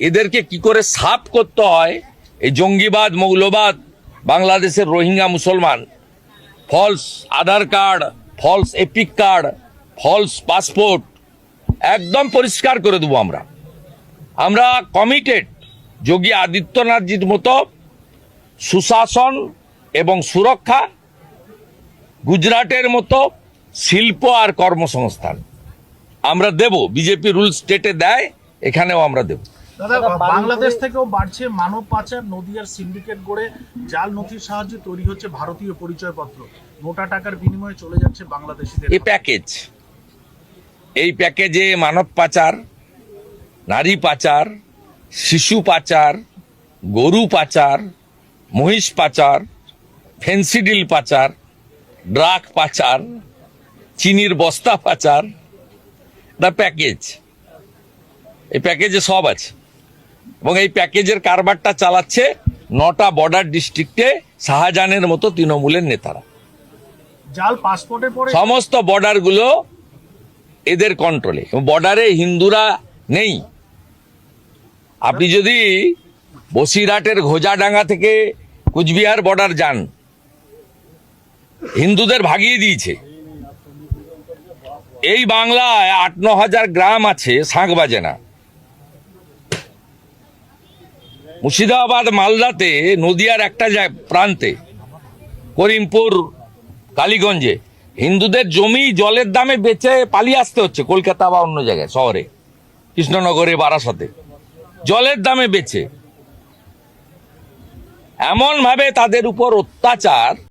এদেরকে কি করে সাফ করতে হয়, এই জঙ্গিবাদ মৌলবাদ, বাংলাদেশের রোহিঙ্গা মুসলমান, false Aadhaar card, false EPIC card, false passport, একদম পরিষ্কার করে দেবো আমরা। আমরা কমিটেড যোগী আদিত্যনাথজির মতো সুশাসন এবং সুরক্ষা, গুজরাটের মতো শিল্প আর কর্মসংস্থান আমরা দেব। বিজেপি রুল স্টেটে দেয়, এখানেও আমরা দেব। দাদা, বাংলাদেশ থেকেও বাড়ছে মানব পাচার। নদিয়ার সিন্ডিকেট গড়ে জাল নথির সাহায্যে তৈরি হচ্ছে ভারতীয় পরিচয়পত্র, মোটা টাকার বিনিময়ে চলে যাচ্ছে বাংলাদেশিদের। এই প্যাকেজে মানব পাচার, নারী পাচার, শিশু পাচার, গরু পাচার, মহিষ পাচার, ফেন্সিডিল পাচার, ড্রাগ পাচার, চিনির বস্তা পাচার, দ্য প্যাকেজ। এই প্যাকেজে সব আছে এবং এই প্যাকেজের কারবারটা চালাচ্ছে 9টা বর্ডার ডিস্ট্রিক্টে শাহজাহানের মতো তৃণমূলের নেতারা। জাল পাসপোর্টে পরে সমস্ত বর্ডারগুলো এদের কন্ট্রোলে। বর্ডারে হিন্দুরা নেই। আপনি যদি বসিরহাটের ঘোজাডাঙ্গা থেকে কুচবিহার বর্ডার যান, হিন্দুদের ভাগিয়ে দিয়েছে। এই বাংলায় 8-9 হাজার গ্রাম আছে, শাঁখ বাজে না। মুর্শিদাবাদ মালদাতে, নদিয়ার একটা প্রান্তে, করিমপুর, কালীগঞ্জে হিন্দুদের জমি জলের দামে বেচে পালিয়ে আসতে হচ্ছে কলকাতা বা অন্য জায়গায়, শহরে, কৃষ্ণনগরে, বারাসতে, জলের দামে বেচে। এমন ভাবে তাদের উপর অত্যাচার